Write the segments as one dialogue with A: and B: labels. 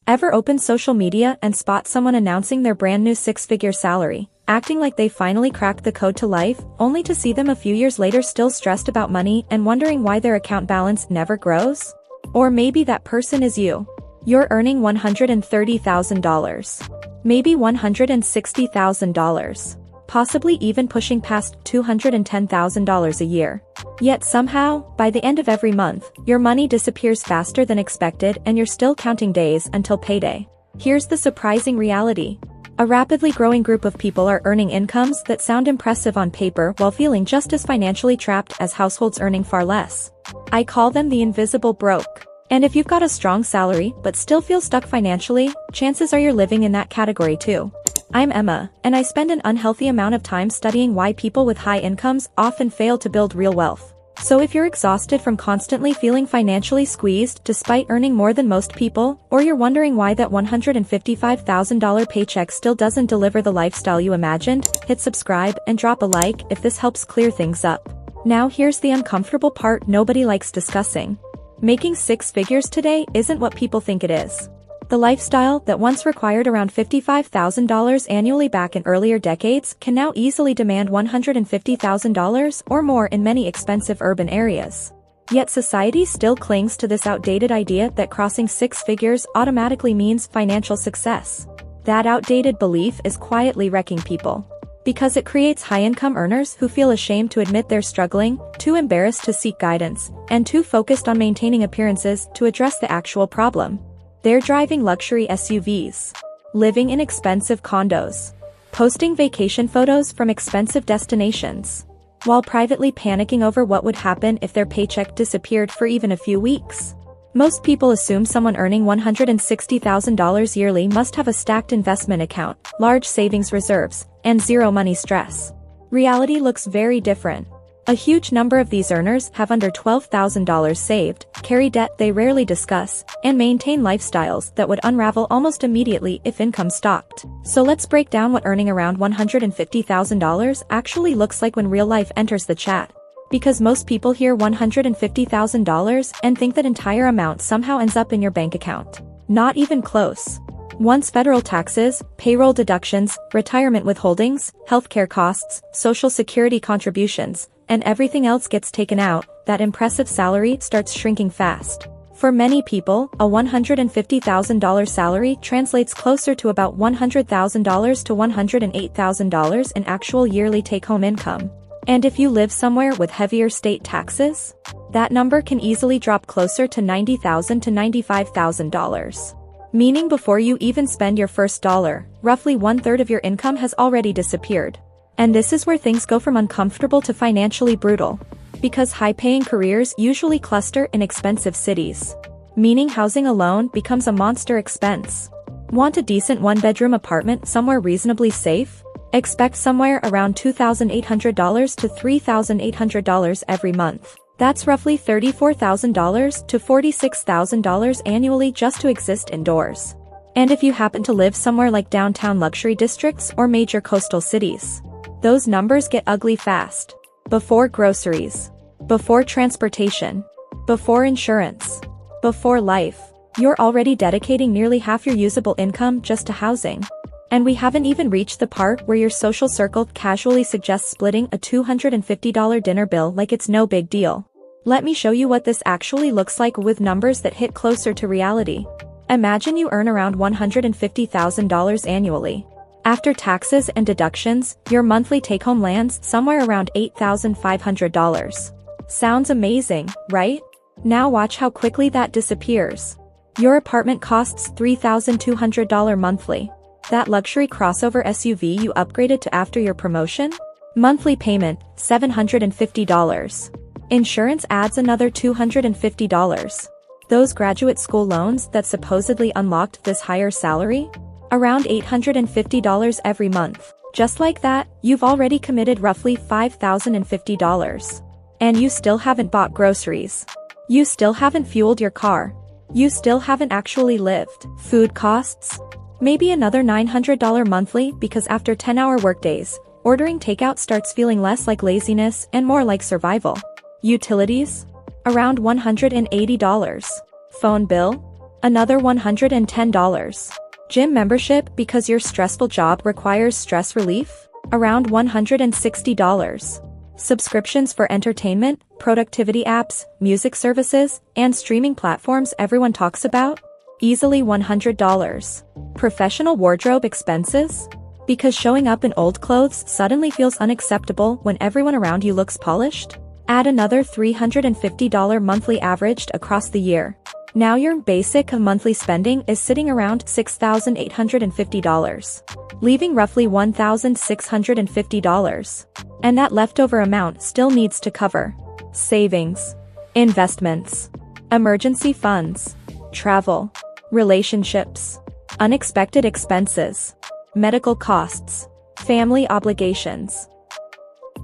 A: Ever open social media and spot someone announcing their brand new six-figure salary, acting like they finally cracked the code to life, only to see them a few years later still stressed about money and wondering why their account balance never grows? Or maybe that person is you. You're earning $130,000. Maybe $160,000. Possibly even pushing past $210,000 a year. Yet somehow, by the end of every month, your money disappears faster than expected and you're still counting days until payday. Here's the surprising reality. A rapidly growing group of people are earning incomes that sound impressive on paper while feeling just as financially trapped as households earning far less. I call them the invisible broke. And if you've got a strong salary but still feel stuck financially, chances are you're living in that category too. I'm Emma, and I spend an unhealthy amount of time studying why people with high incomes often fail to build real wealth. So if you're exhausted from constantly feeling squeezed despite earning more than most people, or you're wondering why that $155,000 paycheck still doesn't deliver the lifestyle you imagined, hit subscribe and drop a like if this helps clear things up. Now here's the uncomfortable part nobody likes discussing. Making six figures today isn't what people think it is. The lifestyle that once required around $55,000 annually back in earlier decades can now easily demand $150,000 or more in many expensive urban areas. Yet society still clings to this outdated idea that crossing six figures automatically means financial success. That outdated belief is quietly wrecking people. Because it creates high-income earners who feel ashamed to admit they're struggling, too embarrassed to seek guidance, and too focused on maintaining appearances to address the actual problem. They're driving luxury SUVs, living in expensive condos, posting vacation photos from expensive destinations, while privately panicking over what would happen if their paycheck disappeared for even a few weeks. Most people assume someone earning $160,000 yearly must have a stacked investment account, large savings reserves, and zero money stress. Reality looks very different. A huge number of these earners have under $12,000 saved, carry debt they rarely discuss, and maintain lifestyles that would unravel almost immediately if income stopped. So let's break down what earning around $150,000 actually looks like when real life enters the chat. Because most people hear $150,000 and think that entire amount somehow ends up in your bank account. Not even close. Once federal taxes, payroll deductions, retirement withholdings, healthcare costs, social security contributions, and everything else gets taken out, that impressive salary starts shrinking fast. For many people, a $150,000 salary translates closer to about $100,000 to $108,000 in actual yearly take-home income. And if you live somewhere with heavier state taxes, that number can easily drop closer to $90,000 to $95,000. Meaning before you even spend your first dollar, roughly one-third of your income has already disappeared. And this is where things go from uncomfortable to financially brutal. Because high-paying careers usually cluster in expensive cities. Meaning housing alone becomes a monster expense. Want a decent one-bedroom apartment somewhere reasonably safe? Expect somewhere around $2,800 to $3,800 every month. That's roughly $34,000 to $46,000 annually just to exist indoors. And if you happen to live somewhere like downtown luxury districts or major coastal cities, those numbers get ugly fast. Before groceries, before transportation, before insurance, before life, you're already dedicating nearly half your usable income just to housing. And we haven't even reached the part where your social circle casually suggests splitting a $250 dinner bill like it's no big deal. Let me show you what this actually looks like with numbers that hit closer to reality. Imagine you earn around $150,000 annually. After taxes and deductions, your monthly take-home lands somewhere around $8,500. Sounds amazing, right? Now watch how quickly that disappears. Your apartment costs $3,200 monthly. That luxury crossover SUV you upgraded to after your promotion? Monthly payment, $750. Insurance adds another $250. Those graduate school loans that supposedly unlocked this higher salary? Around $850 every month. Just like that, you've already committed roughly $5,050. And you still haven't bought groceries. You still haven't fueled your car. You still haven't actually lived. Food costs? Maybe another $900 monthly because after 10-hour workdays, ordering takeout starts feeling less like laziness and more like survival. Utilities? Around $180. Phone bill? Another $110. Gym membership because your stressful job requires stress relief? Around $160. Subscriptions for entertainment, productivity apps, music services, and streaming platforms everyone talks about? Easily $100. Professional wardrobe expenses? Because showing up in old clothes suddenly feels unacceptable when everyone around you looks polished? Add another $350 monthly averaged across the year. Now your basic monthly spending is sitting around $6,850, leaving roughly $1,650. And that leftover amount still needs to cover savings, investments, emergency funds, travel, relationships, unexpected expenses, medical costs, family obligations,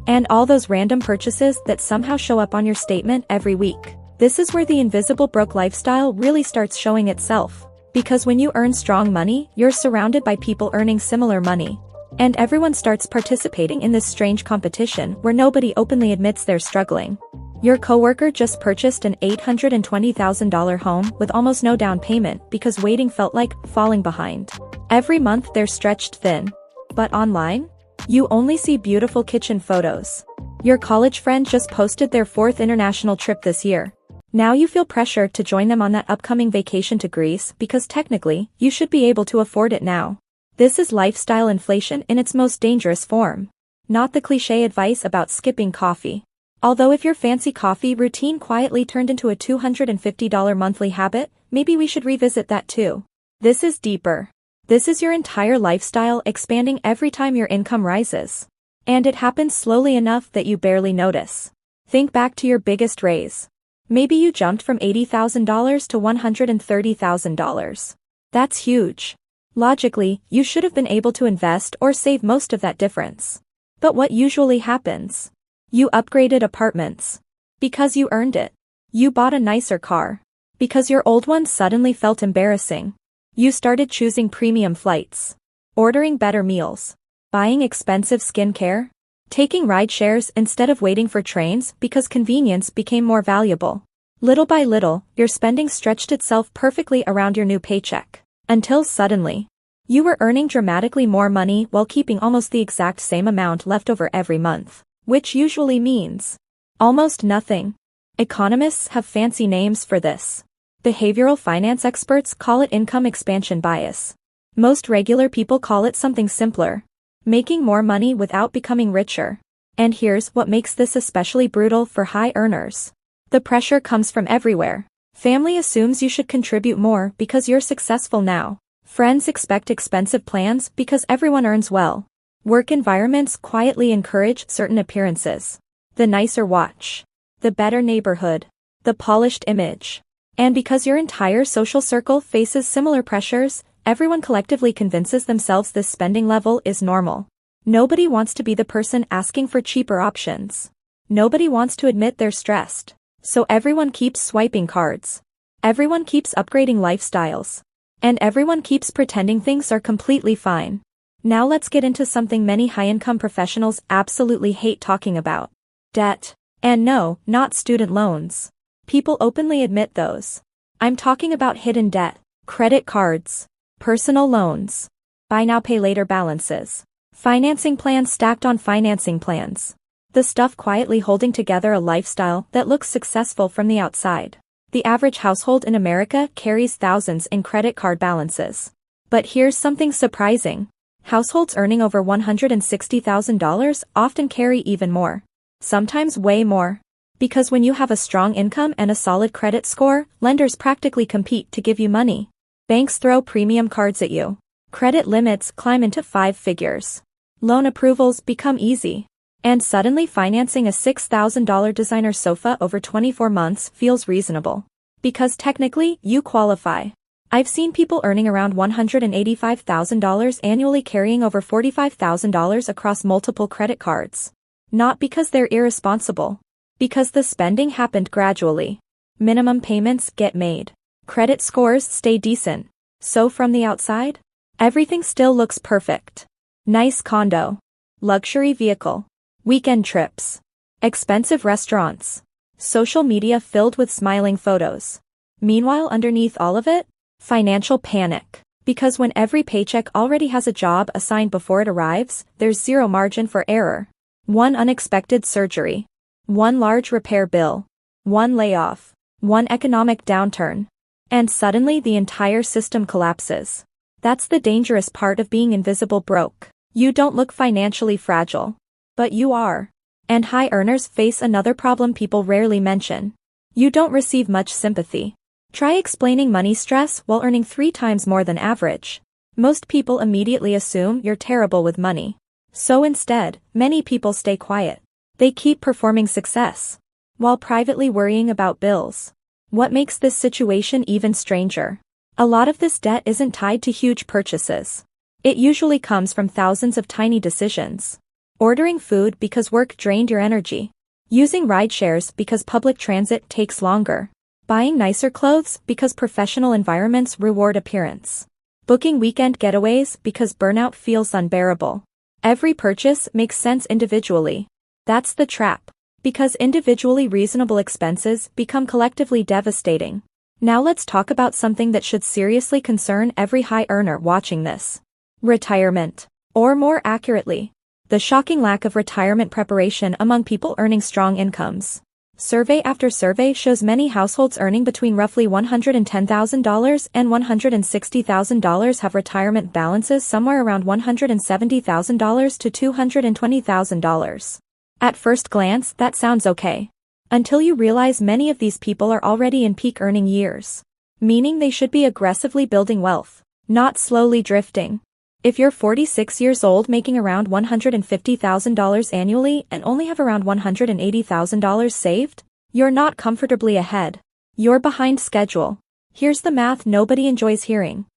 A: and all those random purchases that somehow show up on your statement every week. This is where the invisible broke lifestyle really starts showing itself. Because when you earn strong money, you're surrounded by people earning similar money. And everyone starts participating in this strange competition where nobody openly admits they're struggling. Your coworker just purchased an $820,000 home with almost no down payment because waiting felt like falling behind. Every month they're stretched thin. But online? You only see beautiful kitchen photos. Your college friend just posted their 4th international trip this year. Now you feel pressure to join them on that upcoming vacation to Greece because technically, you should be able to afford it now. This is lifestyle inflation in its most dangerous form. Not the cliché advice about skipping coffee. Although if your fancy coffee routine quietly turned into a $250 monthly habit, maybe we should revisit that too. This is deeper. This is your entire lifestyle expanding every time your income rises. And it happens slowly enough that you barely notice. Think back to your biggest raise. Maybe you jumped from $80,000 to $130,000. That's huge. Logically, you should have been able to invest or save most of that difference. But what usually happens? You upgraded apartments. Because you earned it. You bought a nicer car. Because your old one suddenly felt embarrassing. You started choosing premium flights. Ordering better meals. Buying expensive skincare. Taking ride shares instead of waiting for trains because convenience became more valuable. Little by little, your spending stretched itself perfectly around your new paycheck. Until suddenly, you were earning dramatically more money while keeping almost the exact same amount left over every month. Which usually means almost nothing. Economists have fancy names for this. Behavioral finance experts call it income expansion bias. Most regular people call it something simpler. Making more money without becoming richer. And here's what makes this especially brutal for high earners. The pressure comes from everywhere. Family assumes you should contribute more because you're successful now. Friends expect expensive plans because everyone earns well. Work environments quietly encourage certain appearances. The nicer watch. The better neighborhood. The polished image. And because your entire social circle faces similar pressures, everyone collectively convinces themselves this spending level is normal. Nobody wants to be the person asking for cheaper options. Nobody wants to admit they're stressed. So everyone keeps swiping cards. Everyone keeps upgrading lifestyles. And everyone keeps pretending things are completely fine. Now let's get into something many high-income professionals absolutely hate talking about. Debt. And no, not student loans. People openly admit those. I'm talking about hidden debt, credit cards, personal loans, buy now pay later balances, financing plans stacked on financing plans. The stuff quietly holding together a lifestyle that looks successful from the outside. The average household in America carries thousands in credit card balances. But here's something surprising. Households earning over $160,000 often carry even more. Sometimes way more. Because when you have a strong income and a solid credit score, lenders practically compete to give you money. Banks throw premium cards at you. Credit limits climb into 5 figures. Loan approvals become easy. And suddenly financing a $6,000 designer sofa over 24 months feels reasonable. Because technically, you qualify. I've seen people earning around $185,000 annually carrying over $45,000 across multiple credit cards. Not because they're irresponsible. Because the spending happened gradually. Minimum payments get made. Credit scores stay decent. So from the outside, everything still looks perfect. Nice condo. Luxury vehicle. Weekend trips. Expensive restaurants. Social media filled with smiling photos. Meanwhile, underneath all of it, Financial panic. Because when every paycheck already has a job assigned before it arrives, there's zero margin for error. One unexpected surgery. One large repair bill. One layoff. One economic downturn. And suddenly the entire system collapses. That's the dangerous part of being invisible broke. You don't look financially fragile. But you are. And high earners face another problem people rarely mention. You don't receive much sympathy. Try explaining money stress while earning 3 times more than average. Most people immediately assume you're terrible with money. So instead, many people stay quiet. They keep performing success, while privately worrying about bills. What makes this situation even stranger? A lot of this debt isn't tied to huge purchases. It usually comes from thousands of tiny decisions. Ordering food because work drained your energy. Using ride shares because public transit takes longer. Buying nicer clothes because professional environments reward appearance. Booking weekend getaways because burnout feels unbearable. Every purchase makes sense individually. That's the trap. Because individually reasonable expenses become collectively devastating. Now let's talk about something that should seriously concern every high earner watching this. Retirement. Or more accurately, the shocking lack of retirement preparation among people earning strong incomes. Survey after survey shows many households earning between roughly $110,000 and $160,000 have retirement balances somewhere around $170,000 to $220,000. At first glance, that sounds okay. Until you realize many of these people are already in peak earning years. Meaning they should be aggressively building wealth, not slowly drifting. If you're 46 years old making around $150,000 annually and only have around $180,000 saved, you're not comfortably ahead. You're behind schedule. Here's the math nobody enjoys hearing.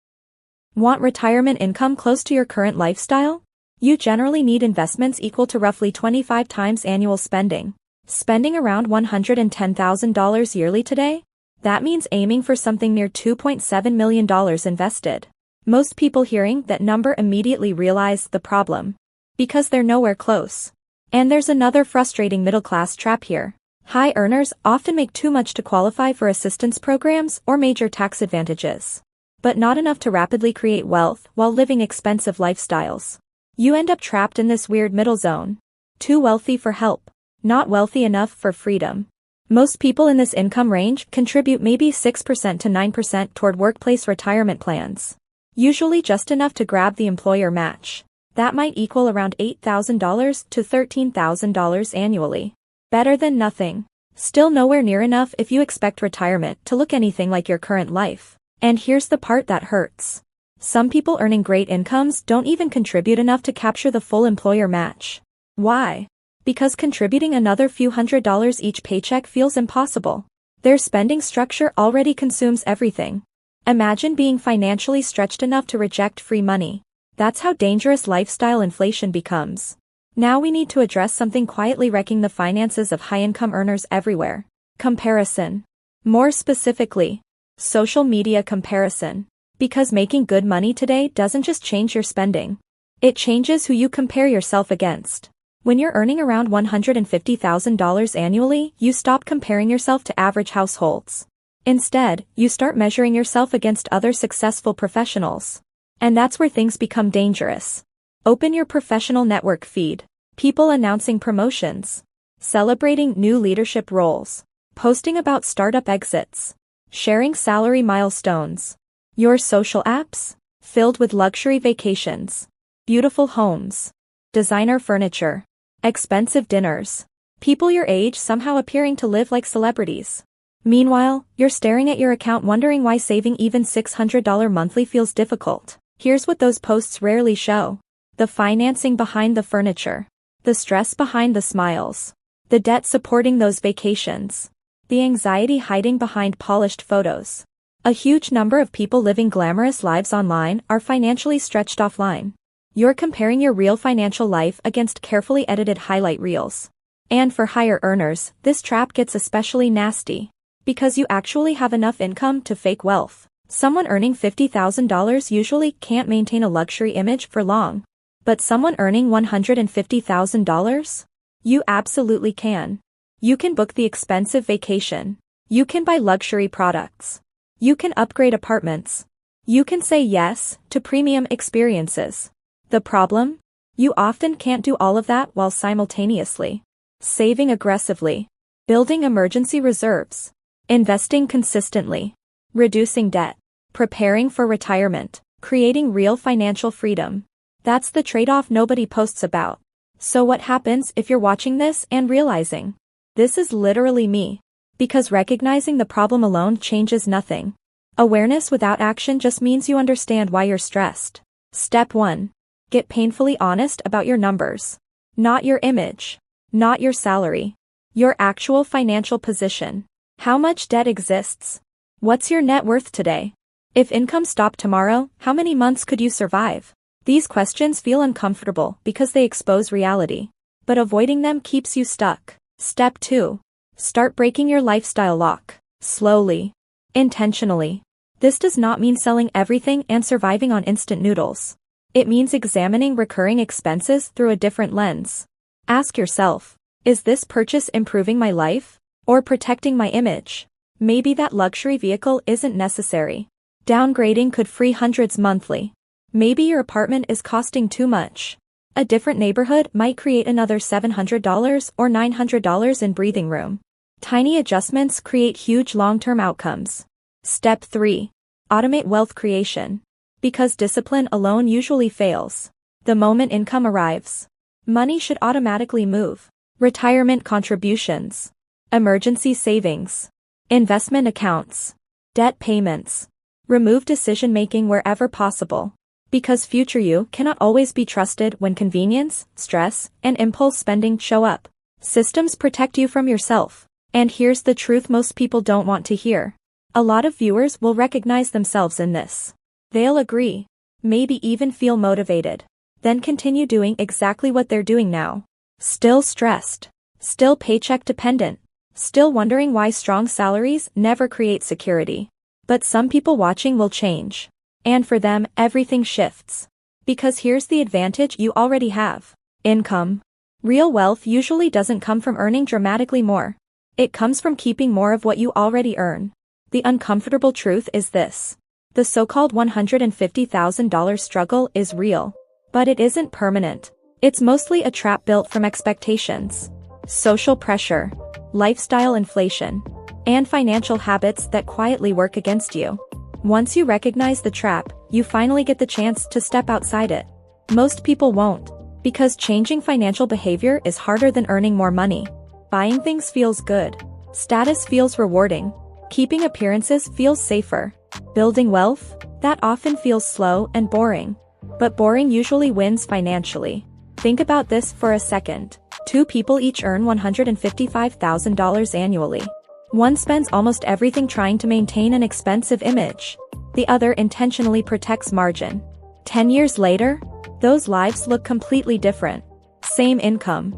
A: Want retirement income close to your current lifestyle? You generally need investments equal to roughly 25 times annual spending. Spending around $110,000 yearly today? That means aiming for something near $2.7 million invested. Most people hearing that number immediately realize the problem. Because they're nowhere close. And there's another frustrating middle-class trap here. High earners often make too much to qualify for assistance programs or major tax advantages. But not enough to rapidly create wealth while living expensive lifestyles. You end up trapped in this weird middle zone. Too wealthy for help. Not wealthy enough for freedom. Most people in this income range contribute maybe 6% to 9% toward workplace retirement plans. Usually just enough to grab the employer match. That might equal around $8,000 to $13,000 annually. Better than nothing. Still nowhere near enough if you expect retirement to look anything like your current life. And here's the part that hurts. Some people earning great incomes don't even contribute enough to capture the full employer match. Why? Because contributing another few $100s each paycheck feels impossible. Their spending structure already consumes everything. Imagine being financially stretched enough to reject free money. That's how dangerous lifestyle inflation becomes. Now we need to address something quietly wrecking the finances of high-income earners everywhere. Comparison. More specifically, social media comparison. Because making good money today doesn't just change your spending. It changes who you compare yourself against. When you're earning around $150,000 annually, you stop comparing yourself to average households. Instead, you start measuring yourself against other successful professionals. And that's where things become dangerous. Open your professional network feed. People announcing promotions. Celebrating new leadership roles. Posting about startup exits. Sharing salary milestones. Your social apps? Filled with luxury vacations. Beautiful homes. Designer furniture. Expensive dinners. People your age somehow appearing to live like celebrities. Meanwhile, you're staring at your account wondering why saving even $600 monthly feels difficult. Here's what those posts rarely show. The financing behind the furniture. The stress behind the smiles. The debt supporting those vacations. The anxiety hiding behind polished photos. A huge number of people living glamorous lives online are financially stretched offline. You're comparing your real financial life against carefully edited highlight reels. And for higher earners, this trap gets especially nasty. Because you actually have enough income to fake wealth. Someone earning $50,000 usually can't maintain a luxury image for long. But someone earning $150,000? You absolutely can. You can book the expensive vacation. You can buy luxury products. You can upgrade apartments. You can say yes to premium experiences. The problem? You often can't do all of that while simultaneously saving aggressively, building emergency reserves, investing consistently, reducing debt, preparing for retirement, creating real financial freedom. That's the trade-off nobody posts about. So what happens if you're watching this and realizing, this is literally me? Because recognizing the problem alone changes nothing. Awareness without action just means you understand why you're stressed. Step 1. Get painfully honest about your numbers. Not your image. Not your salary. Your actual financial position. How much debt exists? What's your net worth today? If income stopped tomorrow, how many months could you survive? These questions feel uncomfortable because they expose reality. But avoiding them keeps you stuck. Step 2. Start breaking your lifestyle lock. Slowly. Intentionally. This does not mean selling everything and surviving on instant noodles. It means examining recurring expenses through a different lens. Ask yourself, is this purchase improving my life or protecting my image? Maybe that luxury vehicle isn't necessary. Downgrading could free hundreds monthly. Maybe your apartment is costing too much. A different neighborhood might create another $700 or $900 in breathing room. Tiny adjustments create huge long-term outcomes. Step 3. Automate wealth creation. Because discipline alone usually fails. The moment income arrives, money should automatically move. Retirement contributions, emergency savings, investment accounts, debt payments. Remove decision-making wherever possible. Because future you cannot always be trusted when convenience, stress, and impulse spending show up. Systems protect you from yourself. And here's the truth most people don't want to hear. A lot of viewers will recognize themselves in this. They'll agree, maybe even feel motivated, then continue doing exactly what they're doing now. Still stressed, still paycheck dependent, still wondering why strong salaries never create security. But some people watching will change. And for them, everything shifts. Because here's the advantage you already have. Income. Real wealth usually doesn't come from earning dramatically more. It comes from keeping more of what you already earn. The uncomfortable truth is this. The so-called $150,000 struggle is real. But it isn't permanent. It's mostly a trap built from expectations, social pressure, lifestyle inflation, and financial habits that quietly work against you. Once you recognize the trap, you finally get the chance to step outside it. Most people won't, because changing financial behavior is harder than earning more money. Buying things feels good. Status feels rewarding. Keeping appearances feels safer. Building wealth? That often feels slow and boring. But boring usually wins financially. Think about this for a second. Two people each earn $155,000 annually. One spends almost everything trying to maintain an expensive image. The other intentionally protects margin. 10 years later, those lives look completely different. Same income.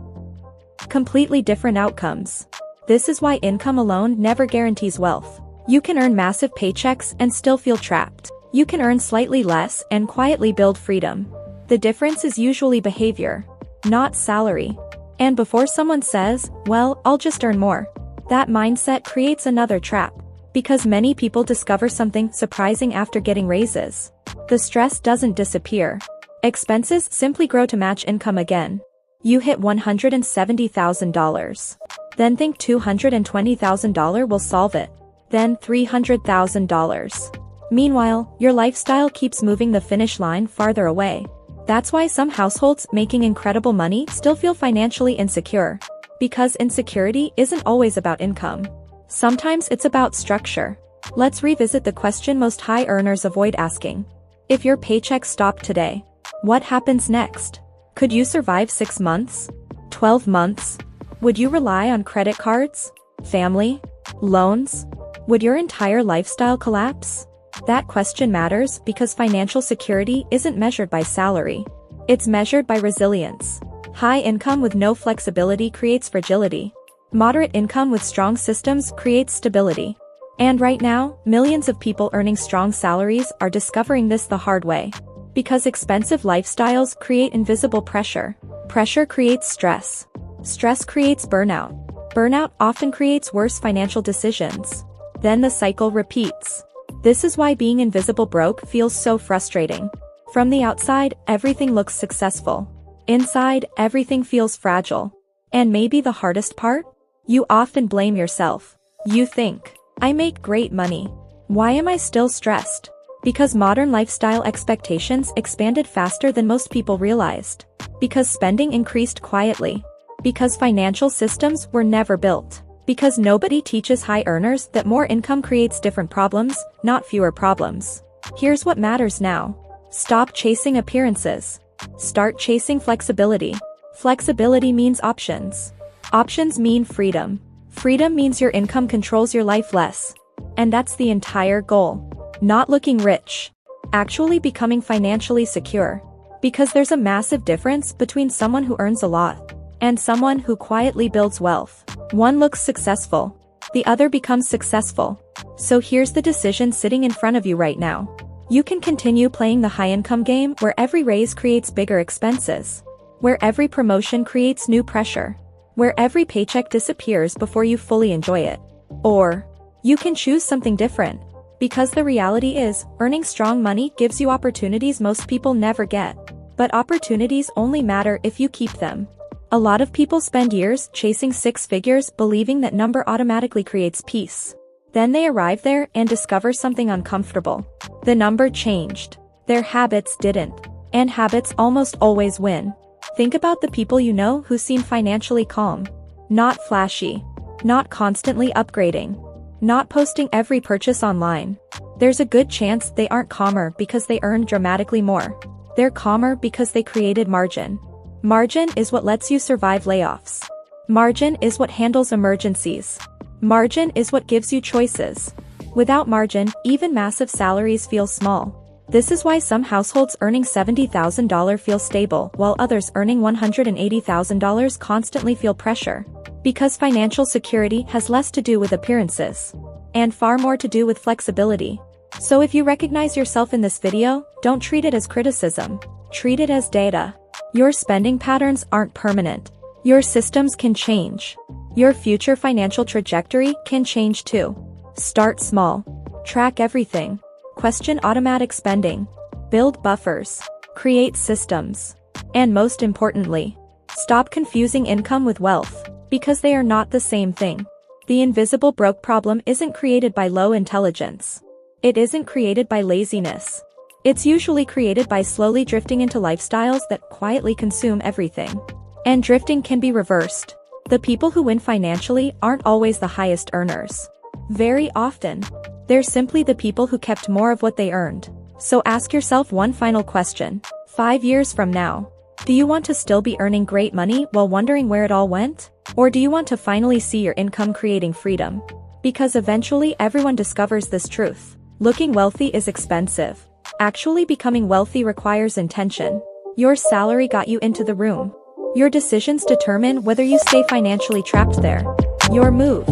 A: Completely different outcomes. This is why income alone never guarantees wealth. You can earn massive paychecks and still feel trapped. You can earn slightly less and quietly build freedom. The difference is usually behavior, not salary. And before someone says, well, I'll just earn more, that mindset creates another trap. Because many people discover something surprising after getting raises. The stress doesn't disappear. Expenses simply grow to match income again. You hit $170,000. Then think $220,000 will solve it. Then $300,000. Meanwhile, your lifestyle keeps moving the finish line farther away. That's why some households making incredible money still feel financially insecure. Because insecurity isn't always about income. Sometimes it's about structure. Let's revisit the question most high earners avoid asking. If your paycheck stopped today, what happens next? Could you survive 6 months? 12 months? Would you rely on credit cards? Family? Loans? Would your entire lifestyle collapse? That question matters because financial security isn't measured by salary. It's measured by resilience. High income with no flexibility creates fragility. Moderate income with strong systems creates stability. And right now, millions of people earning strong salaries are discovering this the hard way. Because expensive lifestyles create invisible pressure. Pressure creates stress. Stress creates burnout. Burnout often creates worse financial decisions. Then the cycle repeats. This is why being invisible broke feels so frustrating. From the outside, everything looks successful. Inside, everything feels fragile. And maybe the hardest part? You often blame yourself. You think, I make great money. Why am I still stressed? Because modern lifestyle expectations expanded faster than most people realized. Because spending increased quietly. Because financial systems were never built. Because nobody teaches high earners that more income creates different problems, not fewer problems. Here's what matters now. Stop chasing appearances. Start chasing flexibility. Flexibility means options. Options mean freedom. Freedom means your income controls your life less. And that's the entire goal. Not looking rich. Actually becoming financially secure. Because there's a massive difference between someone who earns a lot and someone who quietly builds wealth. One looks successful. The other becomes successful. So here's the decision sitting in front of you right now. You can continue playing the high-income game where every raise creates bigger expenses. Where every promotion creates new pressure. Where every paycheck disappears before you fully enjoy it. Or, you can choose something different. Because the reality is, earning strong money gives you opportunities most people never get. But opportunities only matter if you keep them. A lot of people spend years chasing six figures believing that number automatically creates peace. Then they arrive there and discover something uncomfortable. The number changed. Their habits didn't. And habits almost always win. Think about the people you know who seem financially calm. Not flashy. Not constantly upgrading. Not posting every purchase online. There's a good chance they aren't calmer because they earn dramatically more. They're calmer because they created margin. Margin is what lets you survive layoffs. Margin is what handles emergencies. Margin is what gives you choices. Without margin, even massive salaries feel small. This is why some households earning $70,000 feel stable while others earning $180,000 constantly feel pressure. Because financial security has less to do with appearances and far more to do with flexibility. So if you recognize yourself in this video, don't treat it as criticism. Treat it as data. Your spending patterns aren't permanent. Your systems can change. Your future financial trajectory can change too. Start small. Track everything. Question automatic spending. Build buffers. Create systems. And most importantly, stop confusing income with wealth, because they are not the same thing. The invisible broke problem isn't created by low intelligence. It isn't created by laziness. It's usually created by slowly drifting into lifestyles that quietly consume everything. And drifting can be reversed. The people who win financially aren't always the highest earners. Very often, they're simply the people who kept more of what they earned. So ask yourself one final question. 5 years from now, do you want to still be earning great money while wondering where it all went? Or do you want to finally see your income creating freedom? Because eventually everyone discovers this truth. Looking wealthy is expensive. Actually becoming wealthy requires intention. Your salary got you into the room. Your decisions determine whether you stay financially trapped there. Your move